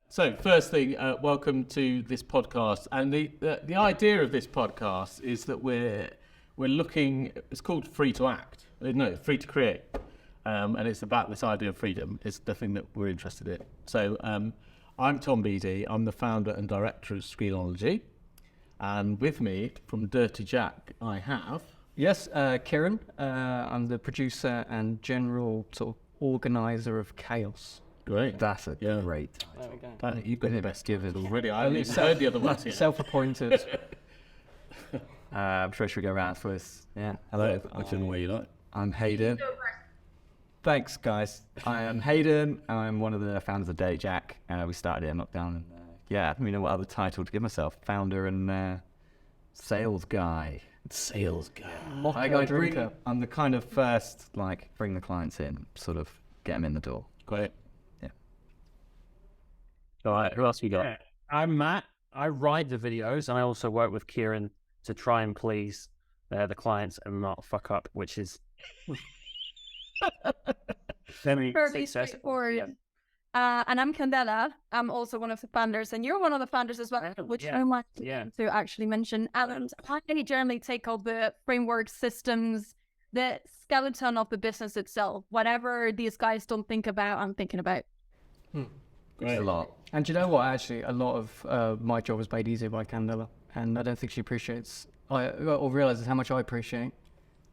So, first thing, welcome to this podcast. And the idea of this podcast is that we're looking. It's called Free to Act. No, Free to Create, and it's about this idea of freedom. It's the thing that we're interested in. So, I'm Tom Beattie. I'm the founder and director of Screenology, and with me from Dirty Jack, I have. Yes, Kieran. I'm the producer and general sort of organizer of chaos. Great. That's a great title. There we go. You've got the best give it already. I only heard the other one. Self-appointed. I'm sure we go around first. Yeah. Hello. I don't know where you like. I'm Hayden. Thanks, guys. I am Hayden. I'm one of the founders of Dirty Jack. We started it in lockdown. And, I don't know what other title to give myself. Founder and sales guy. Sales guy. I'm the kind of first, bring the clients in, sort of get them in the door. Great. Yeah. All right. Who else we got? Yeah. I'm Matt. I write the videos, and I also work with Kieran to try and please the clients and not fuck up, which is fairly straightforward. Yeah. And I'm Candela. I'm also one of the founders, and you're one of the founders as well, which I might to actually mention. And I generally take all the framework systems, the skeleton of the business itself. Whatever these guys don't think about, I'm thinking about. Great. A lot. And you know what? Actually, a lot of my job is made easier by Candela, and I don't think she appreciates or realizes how much I appreciate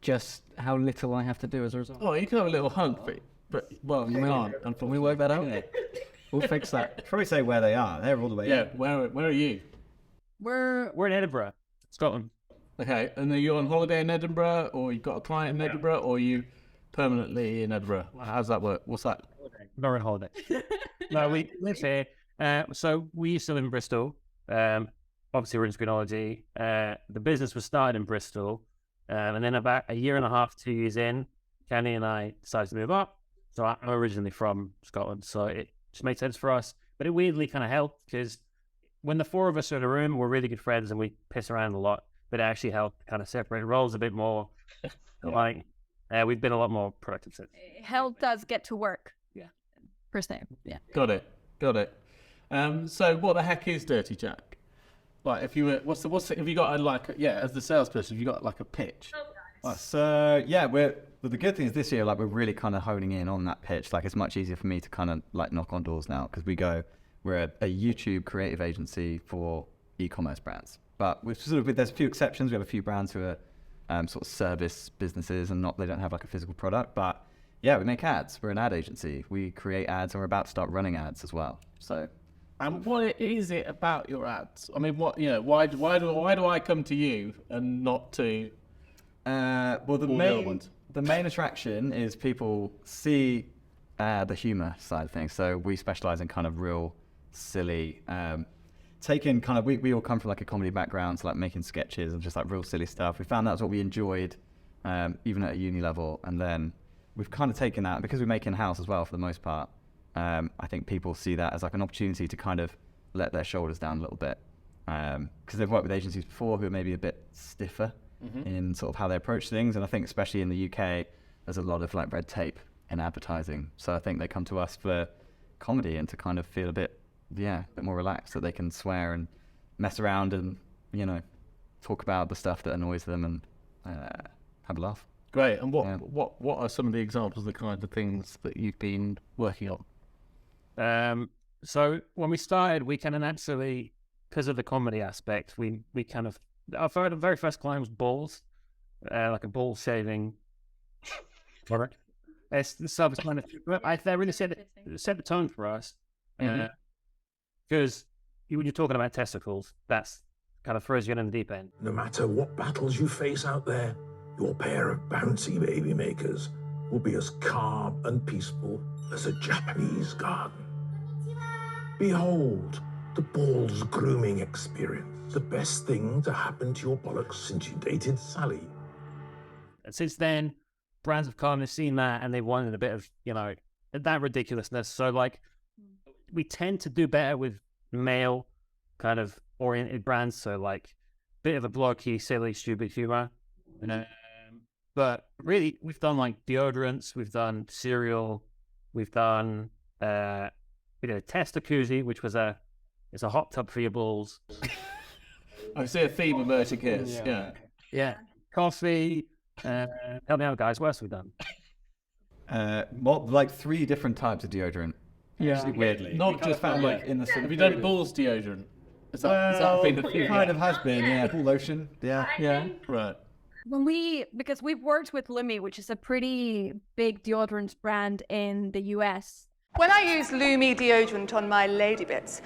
just how little I have to do as a result. Oh, you can have a little hunk, but well, you can't. Can we work that out? We'll fix that. Probably say where they are. They're all the way. Yeah. Where are you? We're We're in Edinburgh, Scotland. Okay. And are you on holiday in Edinburgh, or you got a client in Edinburgh, or are you permanently in Edinburgh? How does that work? What's that? Not on holiday. No, we live here. So we used to live in Bristol. Obviously, we're in Screenology. The business was started in Bristol. And then about a year and a half, 2 years in, Candy and I decided to move up. So I'm originally from Scotland, so it just made sense for us. But it weirdly kind of helped because when the four of us are in a room, we're really good friends and we piss around a lot. But it actually helped kind of separate roles a bit more. We've been a lot more productive since. it helped us get to work. Yeah. Per se. Yeah. Got it. So what the heck is Dirty Jack? Like, if you were, have you got as the salesperson, have you got like a pitch? So the good thing is this year, we're really kind of honing in on that pitch. It's much easier for me to kind of knock on doors now because we're a YouTube creative agency for e-commerce brands. But there's a few exceptions. We have a few brands who are sort of service businesses and they don't have a physical product. But yeah, we make ads. We're an ad agency. We create ads and we're about to start running ads as well. So. And what is it about your ads? I mean, why do I come to you and not to? The main attraction is people see the humor side of things. So we specialize in kind of real silly, we all come from a comedy background, so making sketches and just real silly stuff. We found that's what we enjoyed, even at a uni level. And then we've kind of taken that because we make in-house as well for the most part. I think people see that as an opportunity to kind of let their shoulders down a little bit because they've worked with agencies before who are maybe a bit stiffer in sort of how they approach things. And I think especially in the UK, there's a lot of red tape in advertising. So I think they come to us for comedy and to kind of feel a bit more relaxed, that they can swear and mess around and, talk about the stuff that annoys them and have a laugh. Great. And what are some of the examples of the kind of things that you've been working on? So when we started, we kind of naturally, because of the comedy aspect, we kind of, our very first client was balls, like a ball shaving product. It's the stuff kind of, that really set the tone for us. Because when you're talking about testicles, that's kind of throws you in the deep end. No matter what battles you face out there, your pair of bouncy baby makers will be as calm and peaceful as a Japanese garden. Behold, the balls grooming experience. The best thing to happen to your bollocks since you dated Sally. And since then, brands have kind of seen that and they wanted a bit of, that ridiculousness. So we tend to do better with male kind of oriented brands. So bit of a blocky, silly, stupid humor. But really, we've done deodorants, we've done cereal, we've done We did a tester koozie, which was it's a hot tub for your balls. I see a theme emerging here. Yeah. Coffee. Help me out, guys. What else have we done? Like 3 different types of deodorant. Yeah. Actually, weirdly. Not just found yeah. like in the Have you done balls deodorant? Has that been the theme? Kind of has been, yeah. Ball lotion, yeah. Yeah. Right. Because we've worked with Lumi, which is a pretty big deodorant brand in the US. When I use Lumi deodorant on my lady bits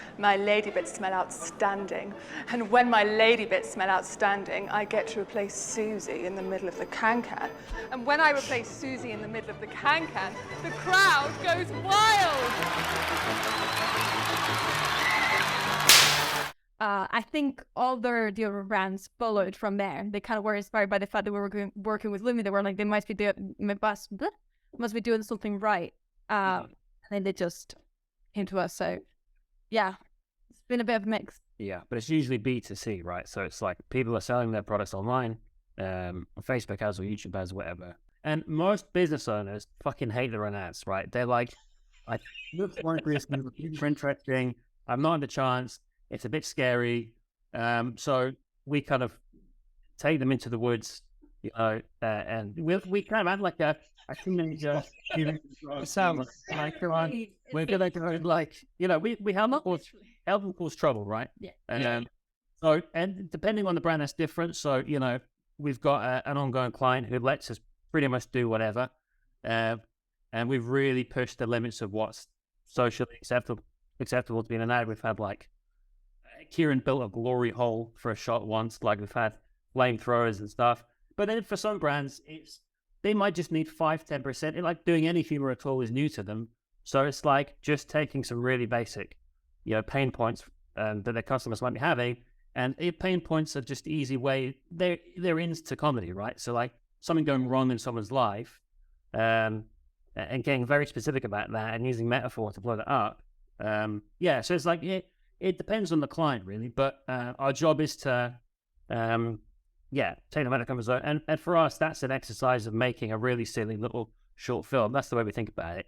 smell outstanding. And when my lady bits smell outstanding, I get to replace Susie in the middle of the can-can. And when I replace Susie in the middle of the can-can, the crowd goes wild. I think other deodorant brands followed from there. They kind of were inspired by the fact that we were working with Lumi. They were like, they must be doing something right. And then they just came to us. So, yeah, it's been a bit of a mix. Yeah, but it's usually B2C, right? So it's like people are selling their products online, on Facebook ads or YouTube ads, whatever. And most business owners fucking hate their own ads, right? They're like, I look more interesting. I'm not in the chance. It's a bit scary. So we kind of take them into the woods, you know, and we kind of add like a teenager. It sounds like, come on, we're going to go like, you know, we help them cause trouble, right? Yeah. And so, and depending on the brand, that's different. So, you know, we've got an ongoing client who lets us pretty much do whatever. And we've really pushed the limits of what's socially acceptable to be in an ad. We've had like, Kieran built a glory hole for a shot once, like we've had flamethrowers and stuff. But then for some brands, they might just need 5-10%. Like doing any humor at all is new to them. So it's like just taking some really basic, you know, pain points that their customers might be having. And pain points are just easy way, they're into comedy, right? So like something going wrong in someone's life and getting very specific about that and using metaphor to blow that up. Yeah, so it's like, it depends on the client, really, but our job is to, take them out of comfort zone. And for us, that's an exercise of making a really silly little short film. That's the way we think about it.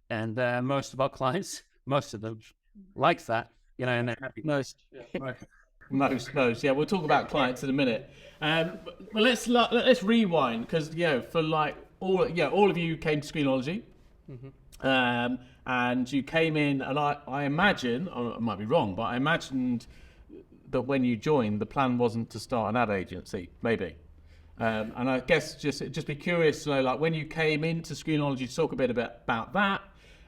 And most of our clients, most of them, like that, you know, and they're happy. Most. Yeah, we'll talk about clients in a minute. But let's rewind because for like all of you came to Screenology. Mm-hmm. And you came in, and I imagine, I might be wrong, but I imagined that when you joined, the plan wasn't to start an ad agency, maybe. And I guess just be curious to know, like, when you came into Screenology, talk a bit about that,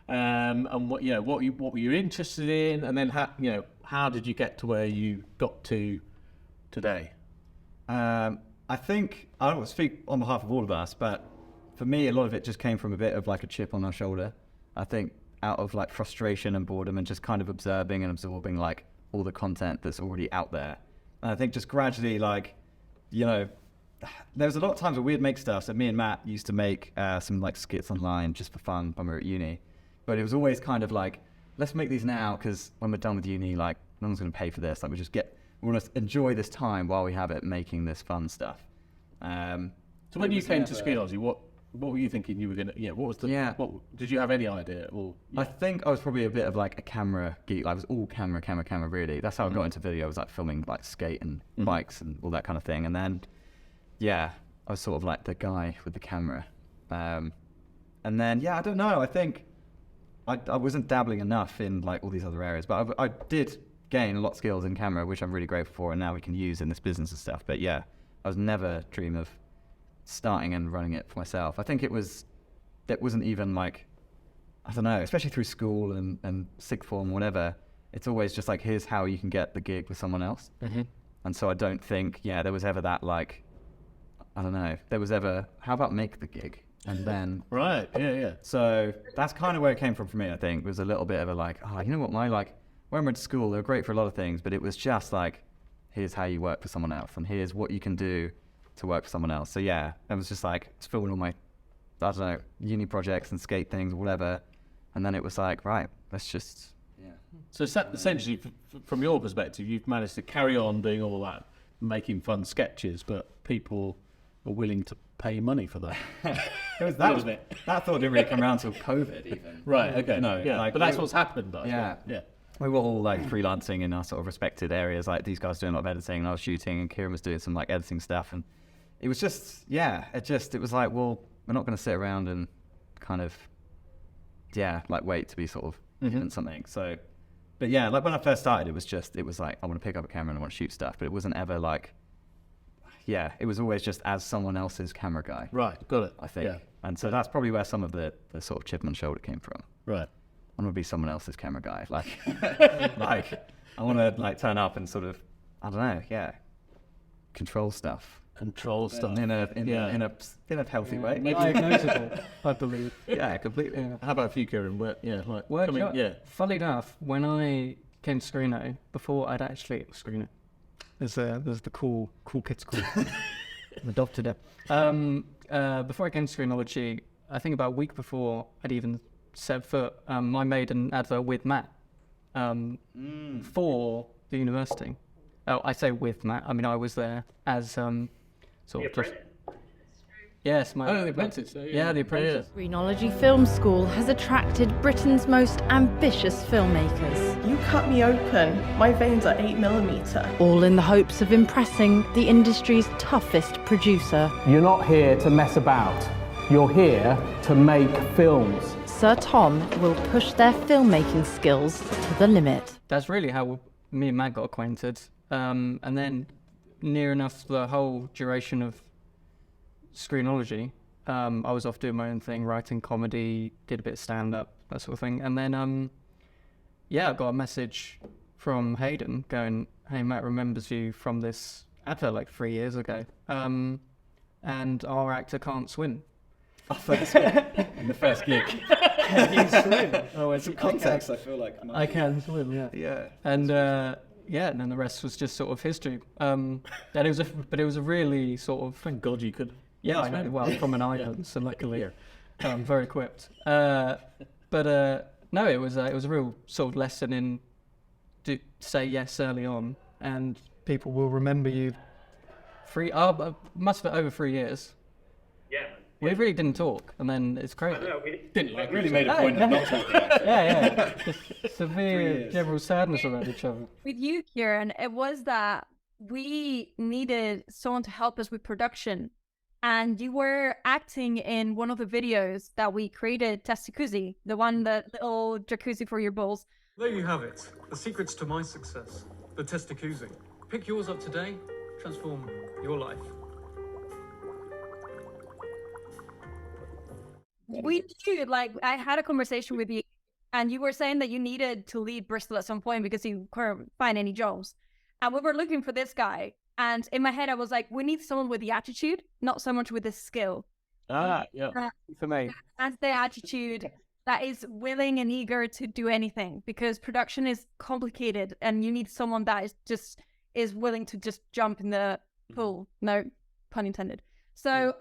and what were you interested in, and then how did you get to where you got to today? I think I don't want to speak on behalf of all of us, but for me, a lot of it just came from a bit of like a chip on our shoulder. I think out of like frustration and boredom and just kind of observing and absorbing like all the content that's already out there. And I think just gradually there was a lot of times where we'd make stuff. So me and Matt used to make some like skits online just for fun when we were at uni. But it was always kind of like, let's make these now because when we're done with uni, like no one's going to pay for this. Like we want to enjoy this time while we have it making this fun stuff. So when you came to Screenology, what were you thinking you were going to, what did you have any idea? Or, I think I was probably a bit of like a camera geek. I was all camera really. That's how I got into video. I was like filming like skate and bikes and all that kind of thing. And then, I was sort of like the guy with the camera. And then, I don't know. I think I wasn't dabbling enough in like all these other areas, but I did gain a lot of skills in camera, which I'm really grateful for. And now we can use in this business and stuff. But I was never dream of starting and running it for myself. I think it wasn't even like, I don't know, especially through school and sixth form, whatever, it's always just like, here's how you can get the gig with someone else. Mm-hmm. And so I don't think, there was ever that like, I don't know, there was ever, how about make the gig? And then... Right, yeah. So that's kind of where it came from for me, I think. It was a little bit of a like, you know what, when we went to school, they were great for a lot of things, but it was just like, here's how you work for someone else, and here's what you can do to work for someone else. So it was just like, it's filming all my, I don't know, uni projects and skate things, whatever. And then it was like, right, let's just, So essentially, from your perspective, you've managed to carry on doing all that, making fun sketches, but people are willing to pay money for that. That thought didn't really come around till COVID even. Right, okay. No, yeah, like, but that's what's happened, though. Yeah. Yeah. We were all like freelancing in our sort of respected areas. Like these guys doing a lot of editing, and I was shooting, and Kieran was doing some like editing stuff. And it was just, it was like, well, we're not going to sit around and kind of, like wait to be sort of given something. So, but yeah, like when I first started, it was like, I want to pick up a camera and I want to shoot stuff. But it wasn't ever like, it was always just as someone else's camera guy. Right, got it. I think. Yeah. And so that's probably where some of the sort of chip on the shoulder came from. Right. I want to be someone else's camera guy. Like, like I want to like turn up and sort of, I don't know, control stuff in a healthy way. Maybe Diagnosable, I believe. Yeah, completely. Yeah. How about you, Kieran? Workshop. Funnily enough, when I came to Screeno, before I'd actually Screeno, there's the cool kids school. I'm adopted it. Before I came to Screenology, I think about a week before I'd even set foot, I made an advert with Matt for the university. Oh, I say with Matt. I mean, I was there as sort of just. Yes, the apprentice. Yeah, the apprentice. Screenology Film School has attracted Britain's most ambitious filmmakers, You cut me open. My veins are 8mm. all in the hopes of impressing the industry's toughest producer. You're not here to mess about. You're here to make films. Sir Tom will push their filmmaking skills to the limit. That's really how me and Matt got acquainted. And then near enough the whole duration of Screenology, I was off doing my own thing, writing comedy, did a bit of stand-up, that sort of thing. And then, I got a message from Hayden going, hey, Matt remembers you from this advert like 3 years ago. And our actor can't swim. In the first gig. Can you swim? Oh, Some context, I feel like. I can swim, yeah. Yeah. And and then the rest was just sort of history. But it was a really sort of. Thank God you could. Yeah, I know. Well, from an island, so luckily I'm very equipped. No, it was a real sort of lesson in say yes early on, and people will remember you. Must have been over 3 years. Yeah. We really didn't talk, and then it's crazy. Didn't like Really made a point of not talking. Yeah. Just severe general sadness around each other. With you, Kieran, it was that we needed someone to help us with production. And you were acting in one of the videos that we created, Testacuzzi, the one, the little jacuzzi for your balls. There you have it. The secrets to my success. The Testacuzzi. Pick yours up today. Transform your life. We knew, I had a conversation with you, and you were saying that you needed to leave Bristol at some point because you couldn't find any jobs. And we were looking for this guy. And in my head, I was like, we need someone with the attitude, not so much with the skill. Yeah. For me. And the attitude that is willing and eager to do anything, because production is complicated and you need someone that is willing to just jump in the pool. No pun intended. So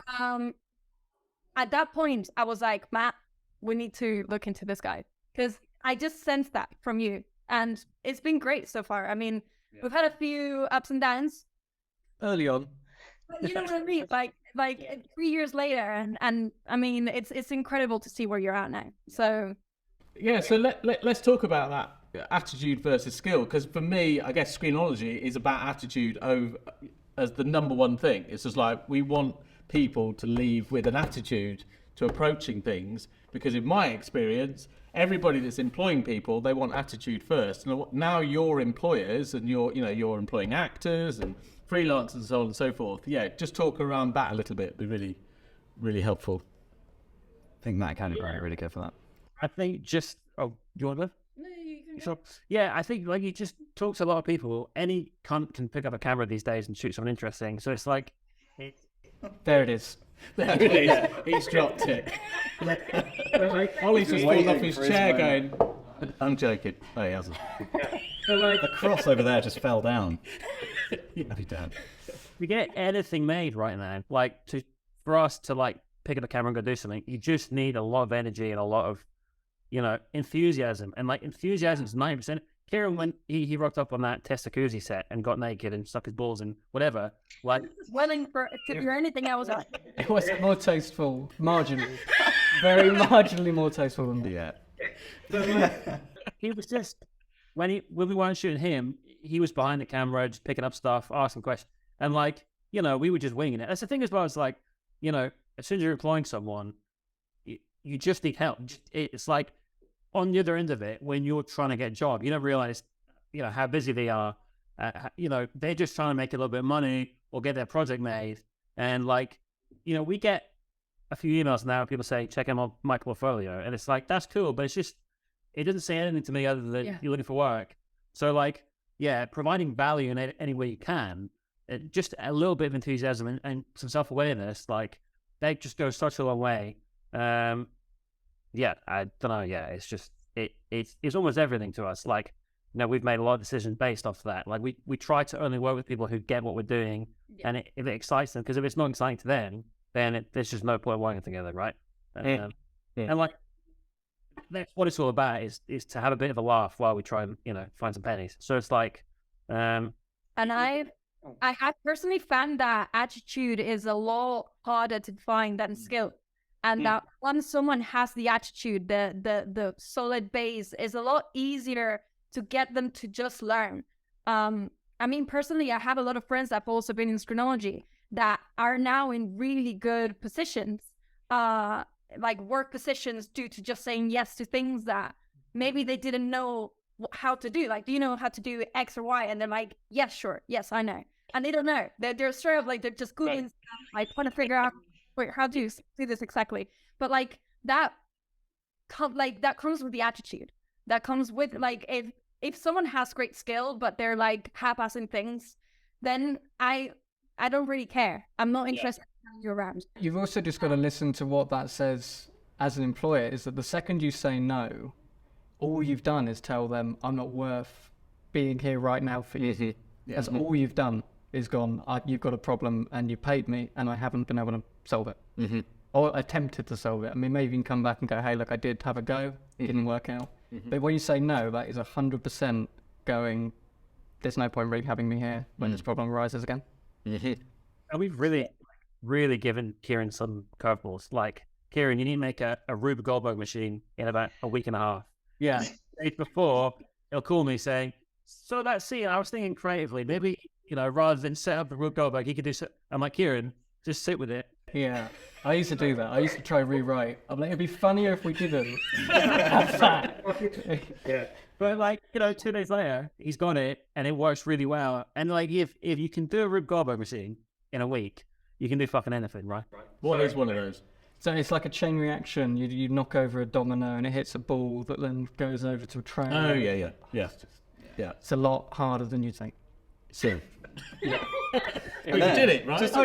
at that point, I was like, Matt, we need to look into this guy, because I just sensed that from you. And it's been great so far. I mean, we've had a few ups and downs. Early on. But you know what I mean? Like 3 years later, and I mean, it's incredible to see where you're at now. So So let's talk about that attitude versus skill, because for me, I guess Screenology is about attitude as the number one thing. It's just like we want people to leave with an attitude to approaching things, because in my experience, everybody that's employing people, they want attitude first. And now you're employers and you're employing actors and freelancers and so on and so forth. Yeah, just talk around that a little bit. It'd be really, really helpful. I think Matt can be really good for that. I think just do you want to? no, you can So, yeah, I think he just talks to a lot of people. Any cunt can pick up a camera these days and shoot something interesting. So it's like, There it is. There it is. He's dropped it. Ollie's just fallen off his chair going, I'm joking. Oh, he hasn't. The cross over there just fell down. Happy dad. to get anything made right now, for us to pick up a camera and go do something, you just need a lot of energy and a lot of, enthusiasm. And enthusiasm is 90%. Kieran, when he rocked up on that Testacuzzi set and got naked and stuck his balls in whatever, like willing for anything else. It was more tasteful, marginally, very marginally more tasteful than that. Yeah. He was just when we weren't shooting him, he was behind the camera, just picking up stuff, asking questions, and like we were just winging it. That's the thing as well. It's like as soon as you're employing someone, you just need help. It's like on the other end of it, when you're trying to get a job, you don't realize how busy they are. They're just trying to make a little bit of money or get their project made, and we get a few emails now. People say, check out my portfolio, and it's like that's cool, but it's just. It doesn't say anything to me other than you're looking for work. So, providing value in any way you can, just a little bit of enthusiasm and some self-awareness, that just goes such a long way. I don't know. Yeah, it's just, it's almost everything to us. We've made a lot of decisions based off of that. We try to only work with people who get what we're doing, and if it excites them, because if it's not exciting to them, then there's just no point working together, right? And that's what it's all about is to have a bit of a laugh while we try and find some pennies. So it's and I have personally found that attitude is a lot harder to find than skill, and that once someone has the attitude, the solid base, is a lot easier to get them to just learn. Personally, I have a lot of friends that have also been in that are now in really good positions, work positions, due to just saying yes to things that maybe they didn't know how to do. Do you know how to do X or Y? And they're like, yes, sure. Yes, I know. And they don't know. They're straight up they're just Googling stuff, trying to figure out, how do you do this exactly? But that comes with the attitude. That comes with if someone has great skill, but they're half-assing things, then I don't really care. I'm not interested in having you around. You've also just got to listen to what that says as an employer, is that the second you say no, all you've done is tell them, I'm not worth being here right now for you. That's all you've done is gone, you've got a problem and you paid me and I haven't been able to solve it. Or attempted to solve it. Maybe you can come back and go, hey, look, I did have a go, it didn't work out. But when you say no, that is 100% going, there's no point really having me here when this problem arises again. And we've really given Kieran some curveballs. Kieran, you need to make a Rube Goldberg machine in about a week and a half. Yeah. Days before, he'll call me saying, so that scene, I was thinking creatively, maybe, rather than set up the Rube Goldberg, he could do so. I'm like, Kieran, just sit with it. Yeah, I used to do that. I used to try rewrite. I'm like, it'd be funnier if we didn't have that. Yeah. But 2 days later, he's got it and it works really well. And if you can do a Rube Goldberg machine in a week, you can do fucking anything, right? What is one of those? So it's like a chain reaction. You knock over a domino and it hits a ball that then goes over to a train. Oh, yeah. It's a lot harder than you think. So. Yeah. But you did it, right? Just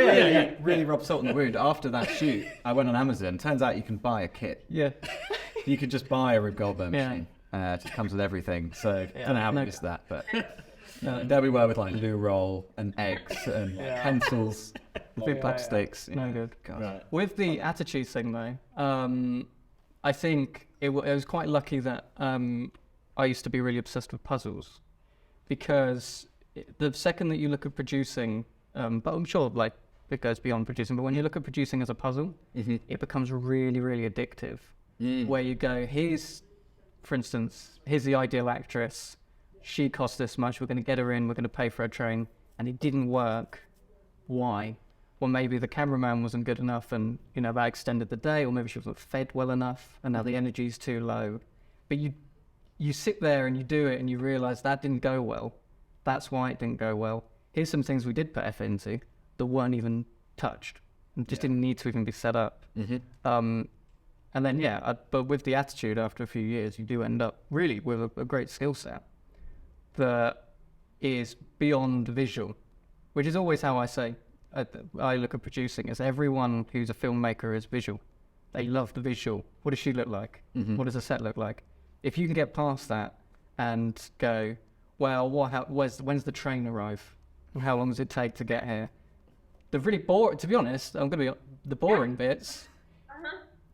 really rub salt in the wound. After that shoot, I went on Amazon. Turns out you can buy a kit. Yeah. You could just buy a Rube Goldberg machine. It just comes with everything. So I don't know how we missed that, but there we were with loo roll and eggs and pencils, big sticks. No good. Right. With the attitude thing though, I think it was quite lucky that I used to be really obsessed with puzzles, because the second that you look at producing, but I'm sure it goes beyond producing, but when you look at producing as a puzzle, it becomes really, really addictive. Where you go, for instance, here's the ideal actress, she costs this much, we're going to get her in, we're going to pay for her train, and it didn't work. Why? Well, maybe the cameraman wasn't good enough and that extended the day, or maybe she wasn't fed well enough and now the energy's too low. But you sit there and you do it and you realize that didn't go well. That's why it didn't go well. Here's some things we did put effort into that weren't even touched and just didn't need to even be set up. And then, but with the attitude, after a few years, you do end up really with a great skill set that is beyond visual, which is always how I say, I look at producing as everyone who's a filmmaker is visual. They love the visual. What does she look like? What does a set look like? If you can get past that and go, well, when's the train arrive? How long does it take to get here? The really boring, to be honest, I'm going to be the boring bits.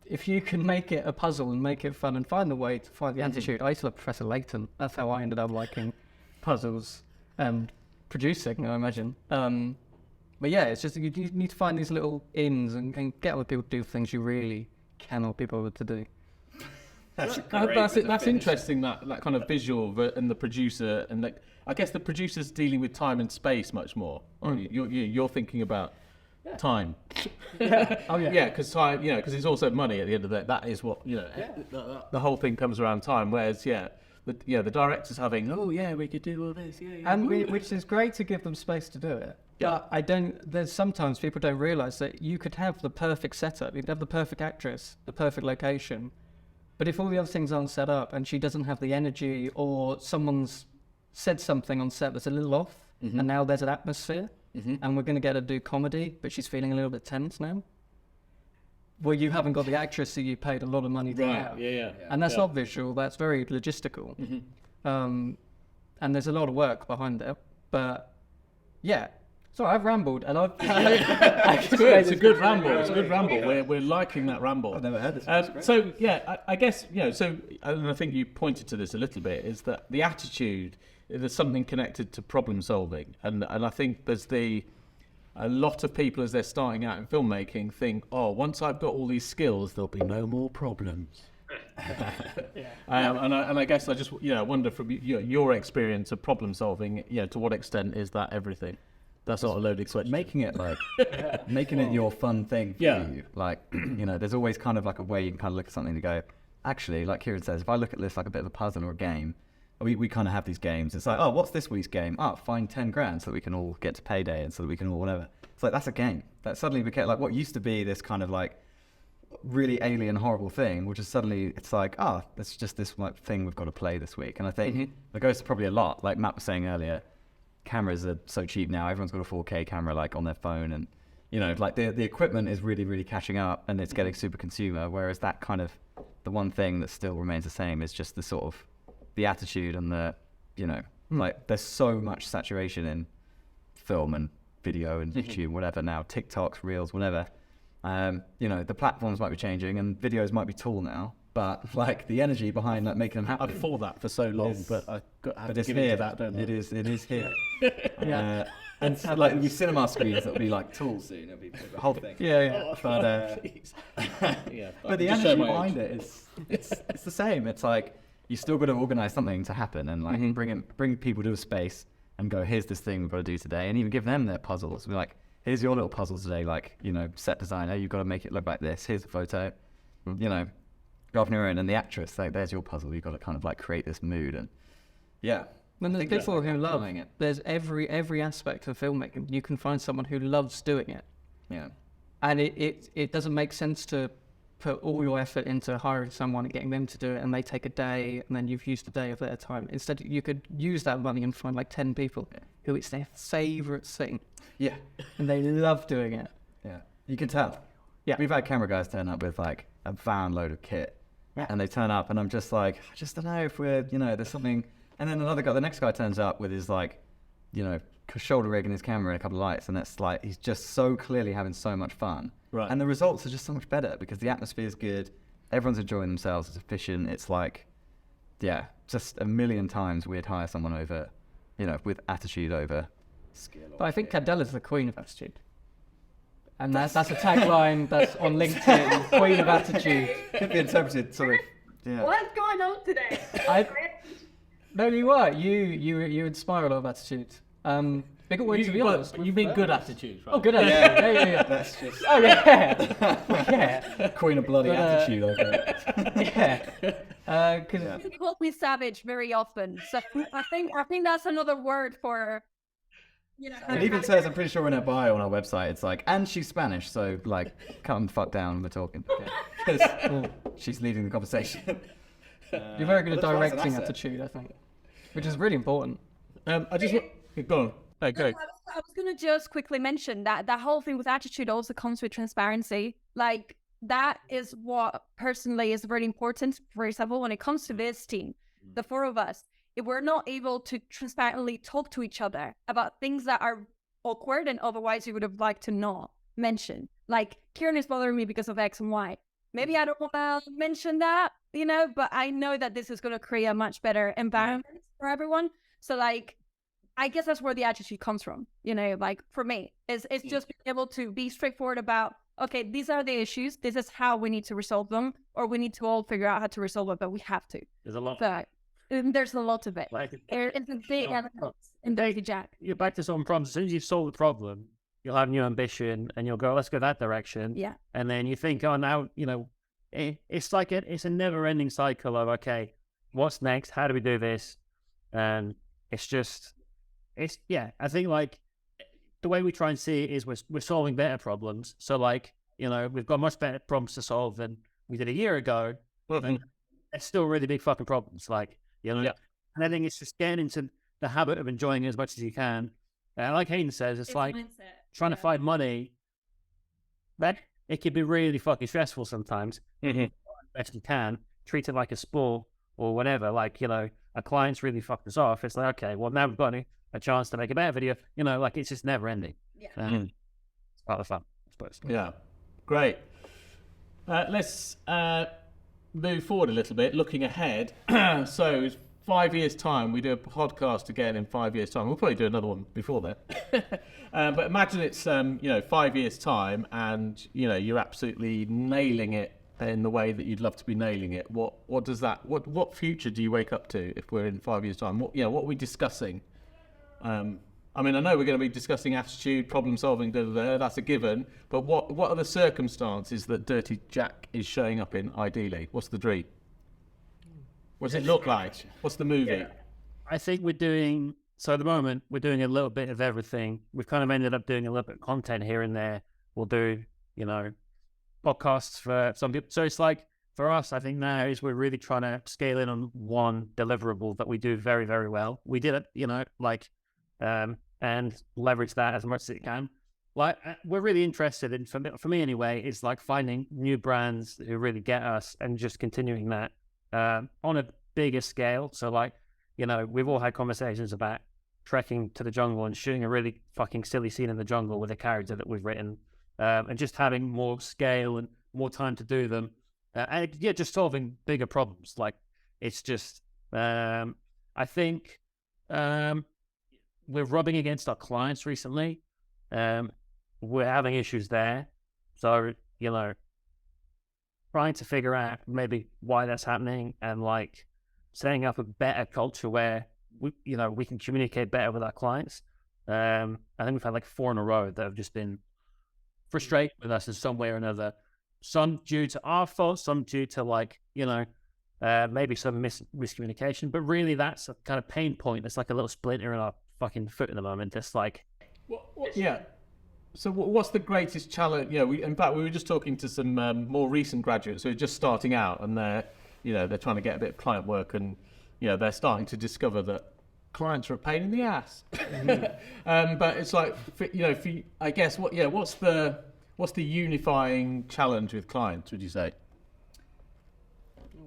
if you can make it a puzzle and make it fun and find the way to find the attitude. I used to love Professor Layton. That's how I ended up liking puzzles and producing, I imagine. But yeah, it's just you need to find these little ins and get other people to do things you really cannot be bothered to do. That's interesting, that kind of visual and the producer, and like I guess the producer's dealing with time and space much more. You're thinking about time. Oh yeah. Yeah, because time, because it's also money at the end of the day. That is what the whole thing comes around time. Whereas the director's having, we could do all this, and which is great to give them space to do it. Yeah. But there's sometimes people don't realise that you could have the perfect setup, you could have the perfect actress, the perfect location, but if all the other things aren't set up and she doesn't have the energy, or someone's said something on set that's a little off, and now there's an atmosphere, and we're going to get her to do comedy, but she's feeling a little bit tense now. Well, you haven't got the actress that you paid a lot of money to have. And that's not visual, that's very logistical. And there's a lot of work behind it, but yeah. So I've rambled, and it's good. It's a good ramble. It's a good ramble. We're liking that ramble. I've never heard this. I guess and I think you pointed to this a little bit, is that the attitude. There's something connected to problem solving, and I think there's a lot of people as they're starting out in filmmaking think, once I've got all these skills, there'll be no more problems. And I guess I just wonder from your experience of problem solving, to what extent is that everything? That's not a loaded question. Making it making it your fun thing for you. Like, there's always kind of like a way you can kind of look at something to go, actually, like Kieran says, if I look at this like a bit of a puzzle or a game, we kind of have these games. It's like, what's this week's game? Find 10 grand so that we can all get to payday and so that we can all whatever. It's like, that's a game. That suddenly became like what used to be this kind of like really alien, horrible thing, which is suddenly, it's like, that's just this like thing we've got to play this week. And I think that goes to probably a lot, like Matt was saying earlier, cameras are so cheap now. Everyone's got a 4K camera like on their phone, and like the equipment is really, really catching up, and it's getting super consumer. Whereas that kind of the one thing that still remains the same is just the sort of the attitude and the like there's so much saturation in film and video and YouTube, whatever now, TikToks, Reels, whatever. The platforms might be changing and videos might be tall now, but like the energy behind like making them happen. I've fought that for so long, but I have to give into that, don't I? It is here. And like with cinema screens, it'll be like tall soon. It'll be the whole thing. But but the energy behind it is it's the same. It's like you still got to organize something to happen, and like bring people to a space and go, here's this thing we've got to do today, and even give them their puzzles. Be like, here's your little puzzle today. Like set designer, you've got to make it look like this. Here's a photo. Go off on your own, and the actress, like, there's your puzzle. You've got to kind of like create this mood, and When there's people who love it, there's every aspect of filmmaking. You can find someone who loves doing it. Yeah. And it doesn't make sense to put all your effort into hiring someone and getting them to do it, and they take a day, and then you've used a day of their time. Instead, you could use that money and find like 10 people who it's their favourite thing. Yeah. And they love doing it. Yeah. You can tell. Yeah. We've had camera guys turn up with like a van load of kit. And they turn up, and I'm just like, I just don't know if we're, there's something. And then the next guy turns up with his like, shoulder rig and his camera and a couple of lights, and it's like he's just so clearly having so much fun. Right. And the results are just so much better because the atmosphere is good, everyone's enjoying themselves, it's efficient. It's like, just a million times we'd hire someone over, with attitude over skill. But I think Cadella's the queen of attitude. And that's a tagline that's on LinkedIn, queen of attitude. Could be interpreted sort of. Yeah. What's going on today? No, you are. You inspire a lot of attitude. Bigger way to be honest. You mean good attitude, right? Oh, good attitude. Yeah. That's just. Oh yeah. Queen of bloody attitude over it. Yeah. Because You call me savage very often, so I think that's another word for. It even says, I'm pretty sure in her bio on our website, it's like, and she's Spanish, so like, calm the fuck down, we're talking. Because she's leading the conversation. You're very good at directing attitude, I think, which is really important. I just go on. Hey, go. I was going to just quickly mention that whole thing with attitude also comes with transparency. Like, that is what personally is very important. For example, when it comes to this team, the four of us, if we're not able to transparently talk to each other about things that are awkward and otherwise we would have liked to not mention, like Kieran is bothering me because of X and Y, Maybe I don't want to mention that, but I know that this is going to create a much better environment for everyone. So like, I guess that's where the attitude comes from, like for me, it's just being able to be straightforward about, okay, these are the issues. This is how we need to resolve them, or we need to all figure out how to resolve it, but we have to. There's a lot. But there's a lot of it. There is a big element in Dirty Jack. You're back to solving problems. As soon as you've solved the problem, you'll have new ambition and you'll go, let's go that direction. Yeah. And then you think, oh, now, it's like it's a never ending cycle of, okay, what's next? How do we do this? And I think like the way we try and see it is we're solving better problems. So like, we've got much better problems to solve than we did a year ago. And it's still really big fucking problems. Like, and I think it's just getting into the habit of enjoying it as much as you can. And like Hayden says, it's like trying to find money. That it can be really fucking stressful sometimes. Best you can, treat it like a sport or whatever. Like, a client's really fucked us off. It's like, okay, well now we've got a chance to make a better video. Like it's just never ending. Yeah. It's part of the fun, I suppose. Yeah. Great. Let's move forward a little bit, looking ahead. So 5 years' time, we do a podcast again in 5 years' time. We'll probably do another one before then. But imagine it's 5 years' time, and you're absolutely nailing it in the way that you'd love to be nailing it. What does that? What future do you wake up to if we're in 5 years' time? What are we discussing? I know we're going to be discussing attitude, problem solving, that's a given. But what are the circumstances that Dirty Jack is showing up in ideally? What's the dream? What does it look like? What's the movie? Yeah. I think at the moment, we're doing a little bit of everything. We've kind of ended up doing a little bit of content here and there. We'll do, podcasts for some people. So it's like, for us, I think now is we're really trying to scale in on one deliverable that we do very, very well. We did it, and leverage that as much as it can. Like, we're really interested in, for me anyway, is like finding new brands who really get us and just continuing that on a bigger scale. So like, we've all had conversations about trekking to the jungle and shooting a really fucking silly scene in the jungle with a character that we've written, and just having more scale and more time to do them. Just solving bigger problems. Like, it's just, I think we're rubbing against our clients recently. We're having issues there. So, trying to figure out maybe why that's happening and like setting up a better culture where we can communicate better with our clients. I think we've had like 4 in a row that have just been frustrated with us in some way or another. Some due to our fault, some due to like, maybe some miscommunication, but really that's a kind of pain point. It's like a little splinter in our fucking foot at the moment. It's like, yeah. So what's the greatest challenge? In fact, we were just talking to some more recent graduates who are just starting out, and they're trying to get a bit of client work, and they're starting to discover that clients are a pain in the ass. But it's like, I guess what's the unifying challenge with clients? Would you say,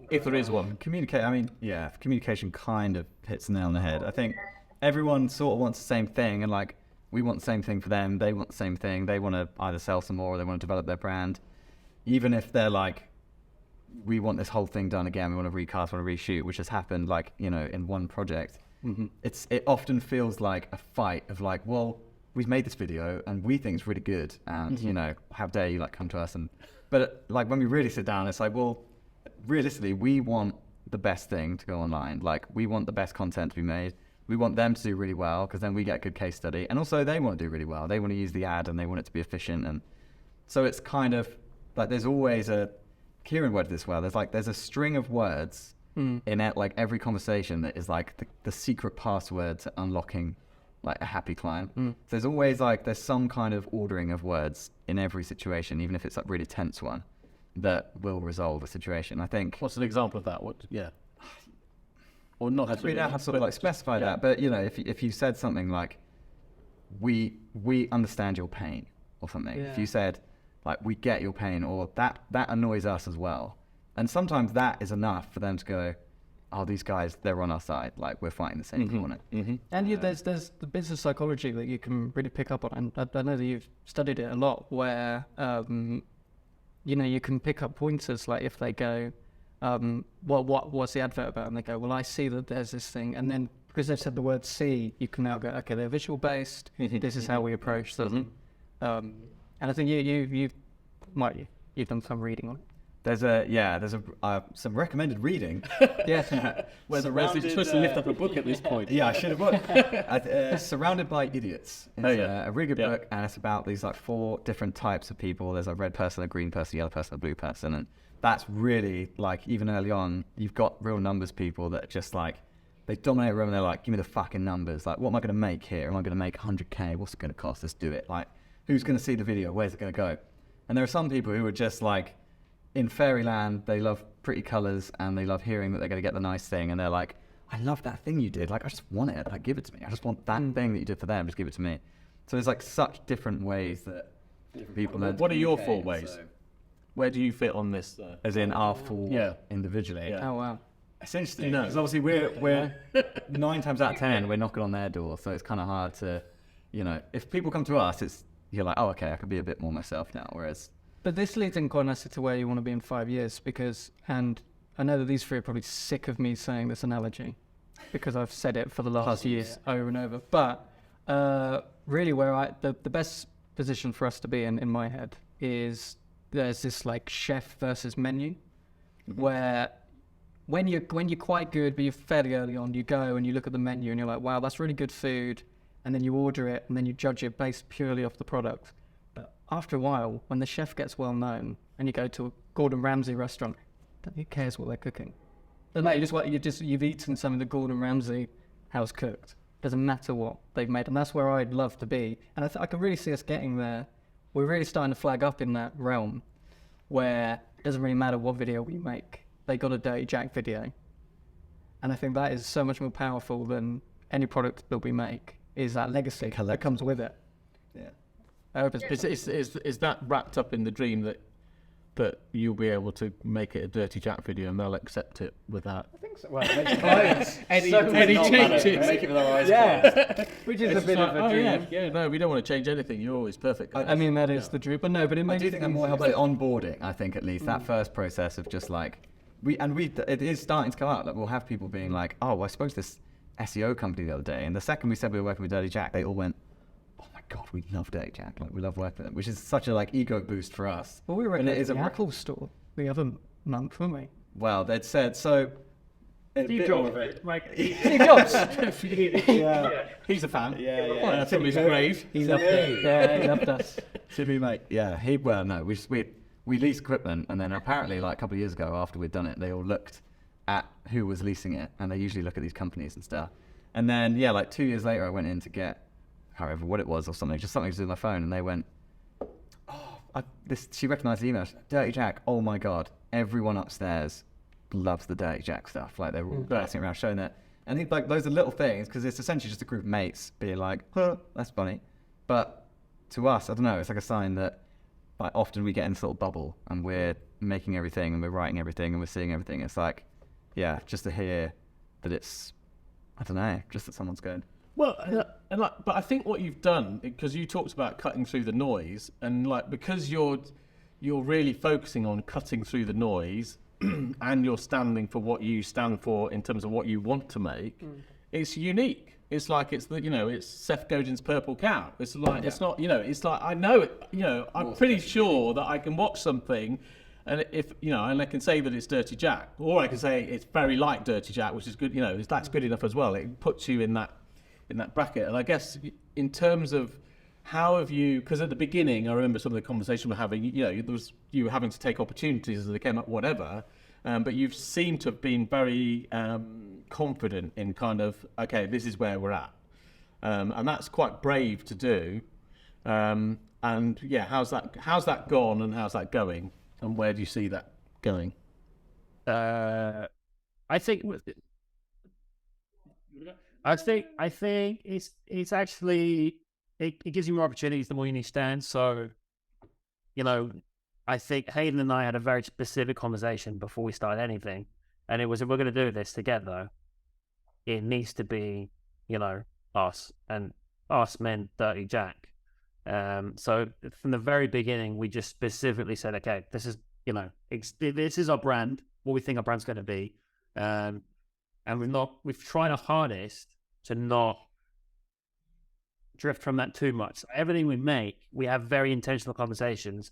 if there is one? Communication kind of hits the nail on the head. I think everyone sort of wants the same thing, and like, we want the same thing for them, they want the same thing, they want to either sell some more or they want to develop their brand. Even if they're like, we want this whole thing done again, we want to recast, want to reshoot, which has happened like, in one project. It often feels like a fight of like, well, we've made this video and we think it's really good, and how dare you like come to us? But like, when we really sit down, it's like, well, realistically, we want the best thing to go online. Like, we want the best content to be made. We want them to do really well, because then we get a good case study. And also they want to do really well. They want to use the ad and they want it to be efficient. And so it's kind of like, there's always Kieran worded this well, there's a string of words in it, like every conversation, that is like the secret password to unlocking like a happy client. So there's always like, there's some kind of ordering of words in every situation, even if it's a really tense one, that will resolve a situation. I think. What's an example of that? Or not? We don't have to sort of like specify that, but if you said something like, we understand your pain or something. If you said like, we get your pain, or that annoys us as well, and sometimes that is enough for them to go, oh, these guys, they're on our side, like we're fighting the same corner. And there's the business psychology that you can really pick up on, and I know that you've studied it a lot, where you know, you can pick up pointers, like if they go, what's the advert about? And they go, well, I see that there's this thing. And then because they've said the word see, you can now go, okay, they're visual based. This is how we approach them. And I think you've done some reading on it. There's some recommended reading. Yeah. Where the Wesley's supposed to lift up a book at this point. Yeah, I should have. Surrounded by Idiots. It's a really good book, and it's about these like 4 different types of people. There's a red person, a green person, a yellow person, a blue person, and that's really like, even early on, you've got real numbers people that just like, they dominate a room and they're like, give me the fucking numbers. Like, what am I going to make here? Am I going to make 100K? What's it going to cost? Let's do it. Like, who's going to see the video? Where's it going to go? And there are some people who are just like, in fairyland, they love pretty colors and they love hearing that they're going to get the nice thing. And they're like, I love that thing you did. Like, I just want it. Like, give it to me. I just want that thing that you did for them. Just give it to me. So there's like such different ways that different people learn. What are your 4 ways? So, where do you fit on this? As in our 4 individually. Oh, wow. Essentially, because obviously we're 9 times out of 10, we're knocking on their door. So it's kind of hard to, you know, if people come to us, you're like, oh, okay, I can be a bit more myself now. Whereas... But this leads in quite nicely to where you want to be in 5 years, because, and I know that these 3 are probably sick of me saying this analogy, because I've said it for the last years over and over. But really, where the best position for us to be in my head is there's this like chef versus menu, where when you're quite good, but you're fairly early on, you go and you look at the menu and you're like, wow, that's really good food, and then you order it and then you judge it based purely off the product. After a while, when the chef gets well known and you go to a Gordon Ramsay restaurant, who cares what they're cooking? You've eaten some of the Gordon Ramsay house cooked. Doesn't matter what they've made, and that's where I'd love to be. And I can really see us getting there. We're really starting to flag up in that realm, where it doesn't really matter what video we make. They got a Dirty Jack video, and I think that is so much more powerful than any product that we make. Is that legacy that comes with it? Yeah. Is that wrapped up in the dream that you'll be able to make it a Dirty Jack video and they'll accept it with that? I think so. Well, any changes. Make it with our eyes closed. Which is a bit of a dream. Yeah, no, we don't want to change anything. You're always perfect. I mean, that is the dream, but no, but it makes... I do think I'm more helped by onboarding, I think, at least. That first process of just like... it is starting to come out. Like, we'll have people being like, oh, well, I spoke to this SEO company the other day, and the second we said we were working with Dirty Jack, they all went, oh my God, we love Dirty Jack. Like, we love working with them, which is such a like ego boost for us. Well, we were at the Apple store the other month, weren't we? Well, they'd said, so... Steve Jobs. Steve Jobs. Yeah. He's a fan. Yeah. From his grave. He loved it. Yeah, he loved us. Timmy, mate. Yeah, we leased equipment, and then apparently, like a couple of years ago, after we'd done it, they all looked at who was leasing it, and they usually look at these companies and stuff. And then, yeah, like 2 years later, I went in to get, however, what it was or something, just something to do with my phone, and they went, she recognised the email, Dirty Jack, oh my God, everyone upstairs loves the Dirty Jack stuff. Like, they were all passing around showing that. And I think like those are little things, because it's essentially just a group of mates being like, huh, that's funny. But to us, I don't know, it's like a sign that like often we get in this little bubble and we're making everything and we're writing everything and we're seeing everything. It's like, yeah, just to hear that it's, I don't know, just that someone's good. Well, but I think what you've done, because you talked about cutting through the noise, and like because you're really focusing on cutting through the noise, and you're standing for what you stand for in terms of what you want to make, it's unique. It's like it's Seth Godin's Purple Cow. It's like it's not, it's like I know it, I'm pretty sure that I can watch something, and if and I can say that it's Dirty Jack, or I can say it's very like Dirty Jack, which is good. That's good enough as well. It puts you in that bracket. And I guess in terms of how have you, because at the beginning I remember some of the conversation we're having, you were having to take opportunities as they came up, whatever, but you've seemed to have been very confident in kind of, okay, this is where we're at, and that's quite brave to do. And yeah, how's that gone, and how's that going, and where do you see that going? I think it's actually it gives you more opportunities the more you need stand. So, I think Hayden and I had a very specific conversation before we started anything, and it was, if we're going to do this together, it needs to be, us, and us meant Dirty Jack. So from the very beginning, we just specifically said, okay, this is this is our brand, what we think our brand's going to be. And we've tried our hardest to not drift from that too much. Everything we make, we have very intentional conversations.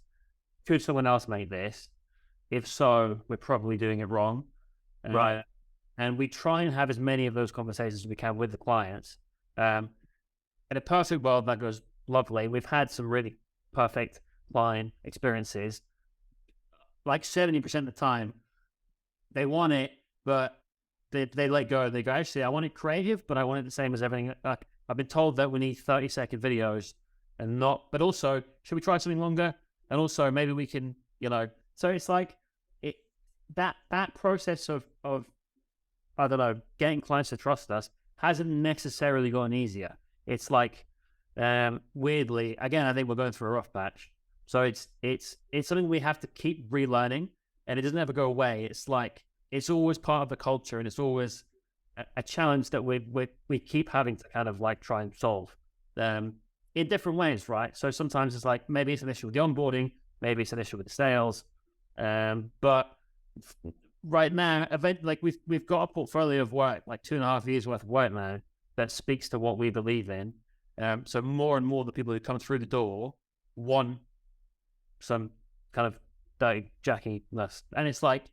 Could someone else make this? If so, we're probably doing it wrong. Right. And we try and have as many of those conversations as we can with the clients. In a perfect world, that goes lovely. We've had some really perfect client experiences. Like 70% of the time, they want it, but they let go. They go, actually, I want it creative, but I want it the same as everything. I've been told that we need 30-second videos but also, should we try something longer? And also, maybe we can, so it's like that process of I don't know, getting clients to trust us hasn't necessarily gotten easier. It's like, weirdly, again, I think we're going through a rough patch. So it's something we have to keep relearning, and it doesn't ever go away. It's like, it's always part of the culture, and it's always a challenge that we keep having to kind of like try and solve in different ways, right? So sometimes it's like, maybe it's an issue with the onboarding, maybe it's an issue with the sales, but right now, like we've got a portfolio of work, like 2.5 years worth of work now, that speaks to what we believe in. So more and more the people who come through the door want some kind of dirty jackiness, and it's like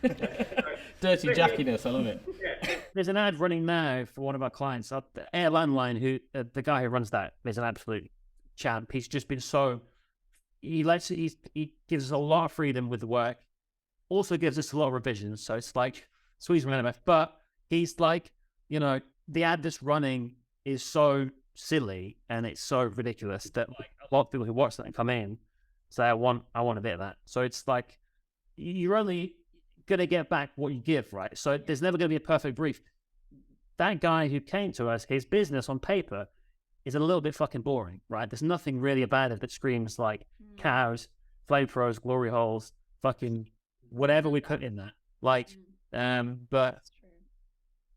dirty jackiness. I love it. There's an ad running now for one of our clients, the airline line, who the guy who runs that is an absolute champ. He's just been he gives us a lot of freedom with the work, also gives us a lot of revisions, so it's like squeeze around enough. But he's like, the ad that's running is so silly and it's so ridiculous that like a lot of people who watch that and come in say, I want a bit of that. So it's like, you're only gonna get back what you give, right? So there's never gonna be a perfect brief. That guy who came to us, his business on paper is a little bit fucking boring, right? There's nothing really about it that screams like cows, flamethrowers, glory holes, fucking whatever we put in that. Like, but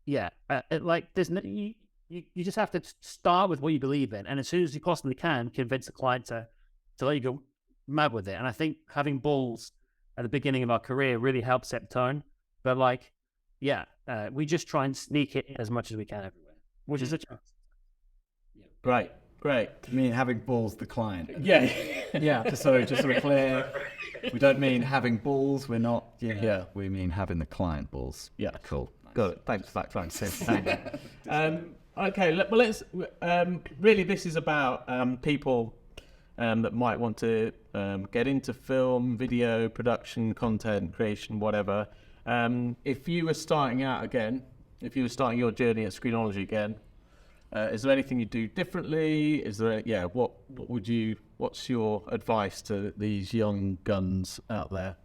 yeah, like there's you just have to start with what you believe in, and as soon as you possibly can, convince the client to let you go mad with it. And I think having balls at the beginning of our career really helps set the tone. But like, we just try and sneak it in as much as we can everywhere, which is a chance. Great. I mean, having balls, the client. Yeah. Yeah. Just so we're clear, we don't mean having balls. We're not. Yeah. We mean having the client balls. Yeah. Cool. Nice. Good. Thanks for that clarification. Okay. Well, let's. Really, this is about people that might want to get into film, video production, content creation, whatever. If you were starting out again, if you were starting your journey at Screenology again, is there anything you do differently? Is there, what's your advice to these young guns out there?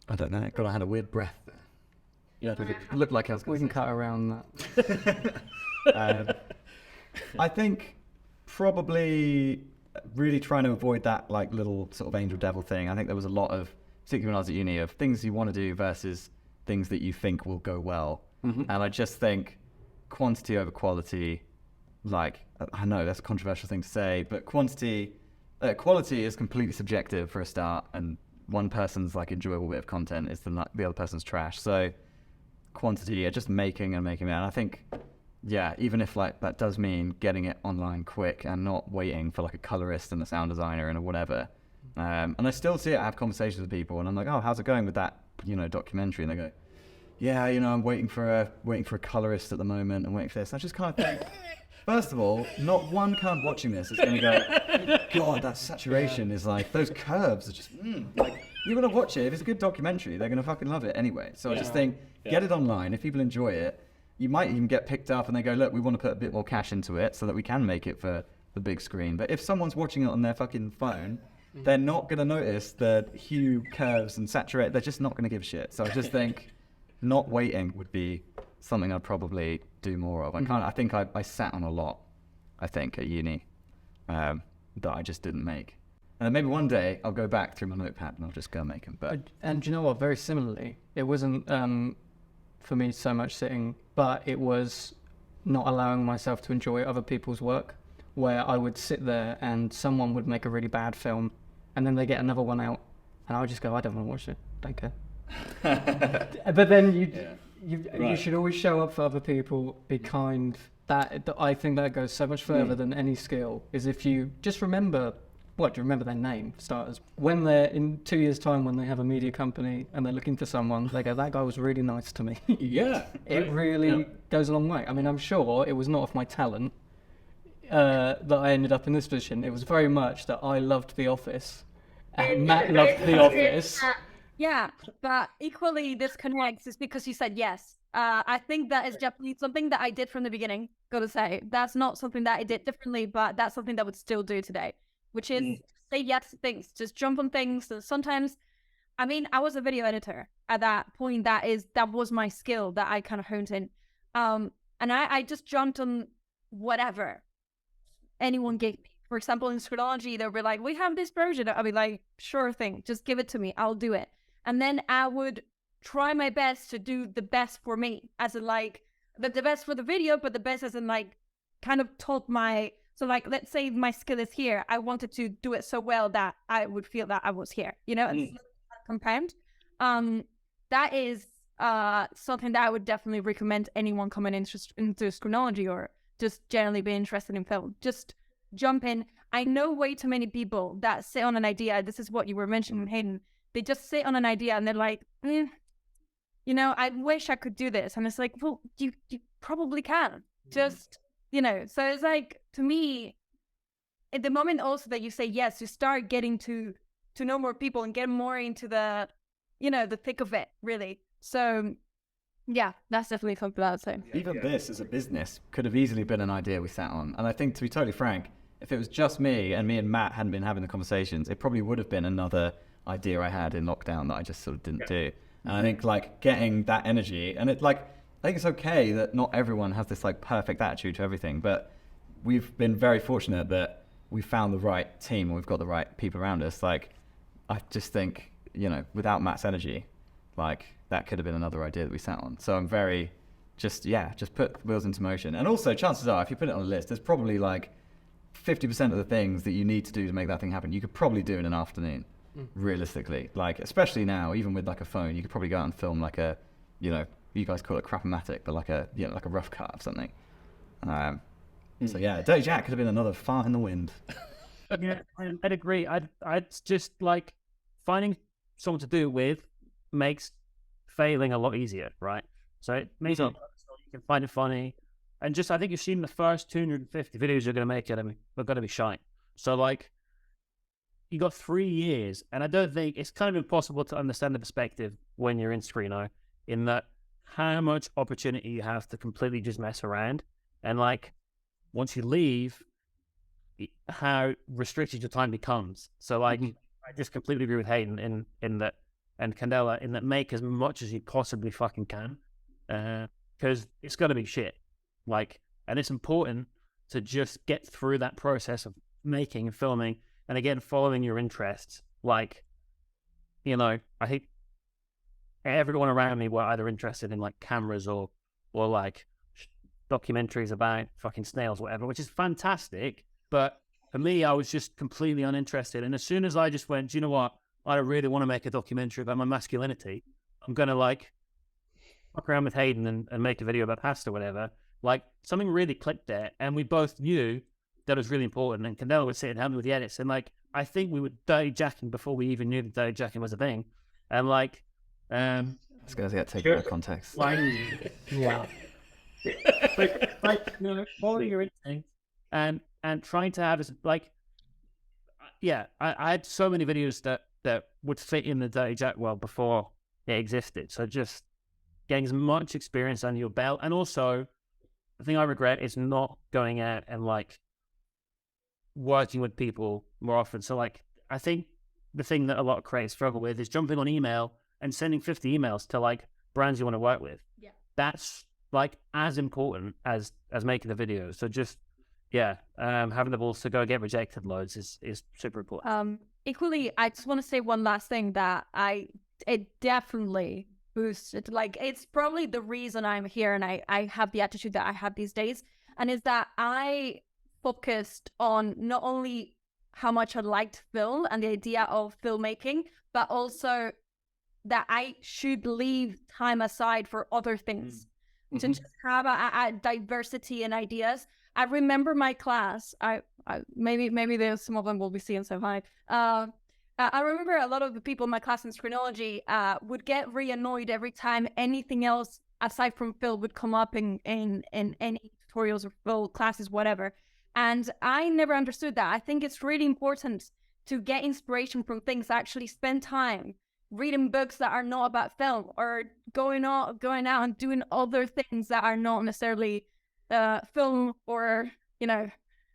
I don't know. God, I had a weird breath there. Yeah. It looked like I was. We can cut around that. I think probably really trying to avoid that like little sort of angel devil thing. I think there was a lot of, particularly when I was at uni, of things you want to do versus things that you think will go well. Mm-hmm. And I just think quantity over quality, like, I know that's a controversial thing to say, but quality is completely subjective for a start, and one person's like enjoyable bit of content is the other person's trash. So quantity, just making and making it. And I think, even if like that does mean getting it online quick and not waiting for like a colorist and a sound designer and whatever. And I still see it, I have conversations with people and I'm like, oh, how's it going with that, documentary? And they go, yeah, I'm waiting for a colorist at the moment and waiting for this. I just kind of think, first of all, not one cunt watching this is going to go, God, that saturation is like, those curves are just, like, you're going to watch it. If it's a good documentary, they're going to fucking love it anyway. So I just think, get it online. If people enjoy it, you might even get picked up and they go, look, we want to put a bit more cash into it so that we can make it for the big screen. But if someone's watching it on their fucking phone, they're not going to notice the hue, curves and saturate. They're just not going to give a shit. So I just think not waiting would be something I'd probably do more of. I think I sat on a lot, I think, at uni that I just didn't make. And then maybe one day I'll go back through my notepad and I'll just go make them. But and do you know what? Very similarly, it wasn't for me so much sitting, but it was not allowing myself to enjoy other people's work. where I would sit there and someone would make a really bad film, and then they get another one out, and I would just go, I don't want to watch it, don't care. But then you should always show up for other people, be kind. That I think that goes so much further than any skill. Is if you just remember, do you remember their name, for starters? When they're in 2 years' time, when they have a media company and they're looking for someone, they go, that guy was really nice to me. Yeah. It really goes a long way. I mean, I'm sure it was not off my talent that I ended up in this position. It was very much that I loved The Office and Matt loved The Office. Yeah, but equally this connects is because you said yes. I think that is definitely something that I did from the beginning, gotta say. That's not something that I did differently, but that's something that I would still do today, which is say yes to things, just jump on things. And sometimes, I mean, I was a video editor at that point. That was my skill that I kind of honed in. And I just jumped on whatever anyone gave me. For example, in Screenology, they'll be like, we have this version. I'll be like, sure thing, just give it to me, I'll do it. And then I would try my best to do the best for me, as in like the best for the video, but the best as in like kind of taught my, so like, let's say my skill is here. I wanted to do it so well that I would feel that I was here, you know, and compound. That is something that I would definitely recommend anyone coming into Screenology or just generally be interested in film. Just jump in. I know way too many people that sit on an idea. This is what you were mentioning, Hayden. They just sit on an idea and they're like, you know, I wish I could do this. And it's like, well, you probably can. Just, you know, so it's like, to me, at the moment also that you say yes, you start getting to know more people and get more into the, you know, the thick of it, really. So, yeah, that's definitely something that I would say. Even this as a business could have easily been an idea we sat on. And I think, to be totally frank, if it was just me and Matt hadn't been having the conversations, it probably would have been another idea I had in lockdown that I just sort of didn't do. And I think like getting that energy, and it like, I think it's okay that not everyone has this like perfect attitude to everything, but we've been very fortunate that we found the right team and we've got the right people around us. Like, I just think, you know, without Matt's energy, like that could have been another idea that we sat on. So I'm very just put wheels into motion. And also chances are, if you put it on a list, there's probably like 50% of the things that you need to do to make that thing happen, you could probably do in an afternoon. Realistically, like especially now, even with like a phone, you could probably go out and film like a, you know, you guys call it crap-o-matic, but like a, you know, like a rough cut of something. So yeah, Dirty Jack could have been another fart in the wind. Yeah, I'd agree. I'd just like finding someone to do it with makes failing a lot easier, right? So it makes it, you can find it funny, and just I think you've seen the first 250 videos you're going to make. They're going to be shite. So like, you got 3 years, and I don't think it's kind of impossible to understand the perspective when you're in Screeno, in that how much opportunity you have to completely just mess around, and like once you leave, how restricted your time becomes. So like, I just completely agree with Hayden in that, and Candela in that, make as much as you possibly fucking can, because it's got to be shit. Like, and it's important to just get through that process of making and filming. And again, following your interests. Like, you know, I think everyone around me were either interested in like cameras or like documentaries about fucking snails, whatever, which is fantastic. But for me, I was just completely uninterested. And as soon as I just went, do you know what? I don't really want to make a documentary about my masculinity. I'm going to like fuck around with Hayden and make a video about pasta or whatever. Like, something really clicked there. And we both knew that was really important, and Candela would sit and help me with the edits, and like I think we were dirty jacking before we even knew that dirty jacking was a thing, and like this guy's got to take out of context. Like, yeah, but like, you know, following your instincts and trying to have this, like, yeah, I had so many videos that would fit in the dirty jack world before it existed. So just getting as much experience under your belt, and also the thing I regret is not going out and like working with people more often. So like, I think the thing that a lot of creators struggle with is jumping on email and sending 50 emails to like brands you want to work with. Yeah, that's like as important as making the video. So just having the balls to go get rejected loads is super important. Equally, I just want to say one last thing that it definitely boosted. Like, it's probably the reason I'm here and I have the attitude that I have these days, and is that I focused on not only how much I liked film and the idea of filmmaking, but also that I should leave time aside for other things, to just have a diversity in ideas. I remember my class. I maybe there's some of them will be seeing so high. I remember a lot of the people in my class in Screenology would get really annoyed every time anything else aside from film would come up in any tutorials or film classes, whatever. And I never understood that. I think it's really important to get inspiration from things, actually spend time reading books that are not about film, or going out and doing other things that are not necessarily film, or, you know,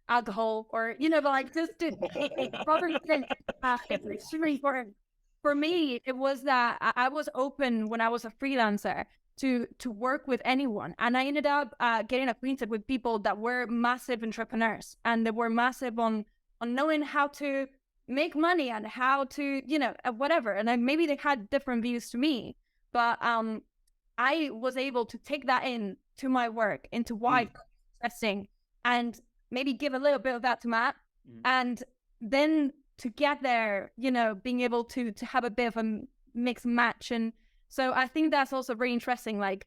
alcohol, or, you know, like just it's really important. For me, it was that I was open when I was a freelancer to work with anyone, and I ended up getting acquainted with people that were massive entrepreneurs, and they were massive on knowing how to make money and how to, you know, whatever. And then maybe they had different views to me, but I was able to take that in to my work, into why interesting, and maybe give a little bit of that to Matt, and then to get there, you know, being able to have a bit of a mix and match. And so I think that's also very interesting. Like,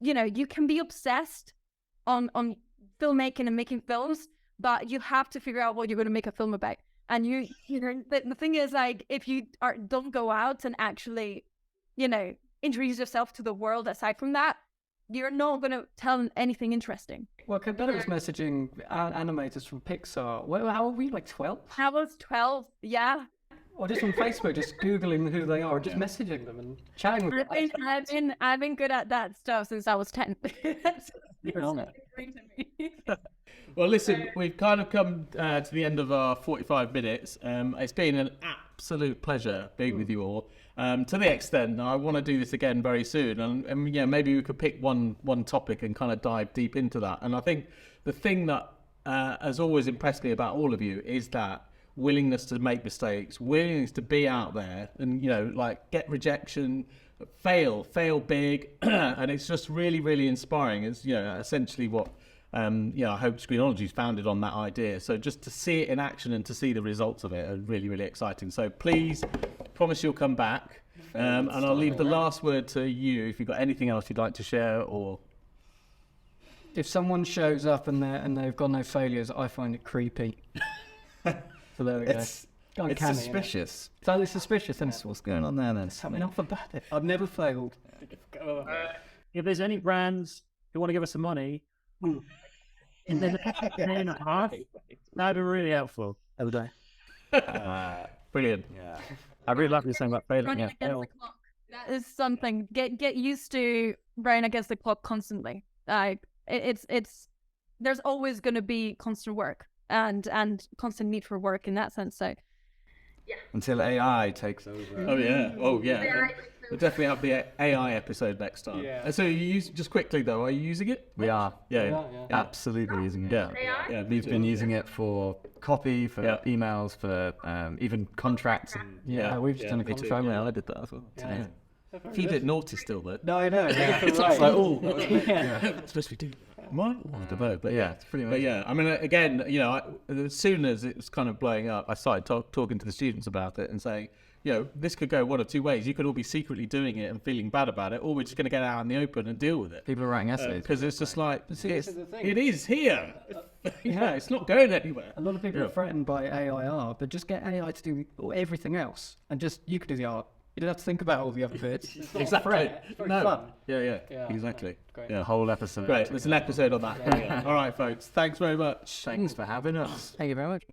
you know, you can be obsessed on filmmaking and making films, but you have to figure out what you're going to make a film about. And you know, the thing is, like, if you don't go out and actually, you know, introduce yourself to the world aside from that, you're not going to tell anything interesting. Well, Candela was messaging animators from Pixar. How are we, like 12? I was 12, yeah. Or just on Facebook, just Googling who they are, or just messaging them and chatting with them. I've been good at that stuff since I was 10. You're on it. Well, listen, we've kind of come to the end of our 45 minutes. It's been an absolute pleasure being with you all. To the extent that I want to do this again very soon, and yeah, maybe we could pick one topic and kind of dive deep into that. And I think the thing that has always impressed me about all of you is that willingness to make mistakes, willingness to be out there, and, you know, like, get rejection, fail big, and it's just really, really inspiring. It's, you know, essentially what you know, I hope Screenology is founded on that idea. So just to see it in action and to see the results of it are really, really exciting. So please promise you'll come back, and I'll leave the last word to you if you've got anything else you'd like to share. Or if someone shows up and they've got no failures, I find it creepy. So there we go. It's suspicious. It's only suspicious, isn't it? What's going on there then? Something off about it. I've never failed. If there's any brands who want to give us some money, and then that'd be really helpful. Every day. Brilliant. Yeah. I really like what you're saying about failing. Running against the clock. That is something. Get used to running against the clock constantly. Like, it's there's always going to be constant work and constant need for work in that sense. So yeah. Until AI takes over. Oh yeah. Oh yeah. We'll definitely have the AI episode next time. Yeah. So you use, just quickly though, are you using it? We are. Yeah. Absolutely using it. Yeah. Yeah. We've been using it for copy, for emails, for even contracts. And, we've just done a contract. I did that as well. Yeah. He did naughty still though. No, I know. It's like, oh, supposed to be doing. What? I don't know, but yeah, it's pretty much. But yeah, I mean, again, you know, as soon as it was kind of blowing up, I started talking to the students about it and saying, you know, this could go one of two ways. You could all be secretly doing it and feeling bad about it, or we're just going to get out in the open and deal with it. People are writing essays. Because it's just like, it is here. Yeah, it's not going anywhere. A lot of people are threatened by AI art, but just get AI to do everything else, and just you could do the art. You don't have to think about all the other bits. Exactly. No. Fun. Yeah, exactly. Great. Yeah, whole episode. Great. There's an episode on that. All right, folks. Thanks very much. Thanks for having us. Thank you very much.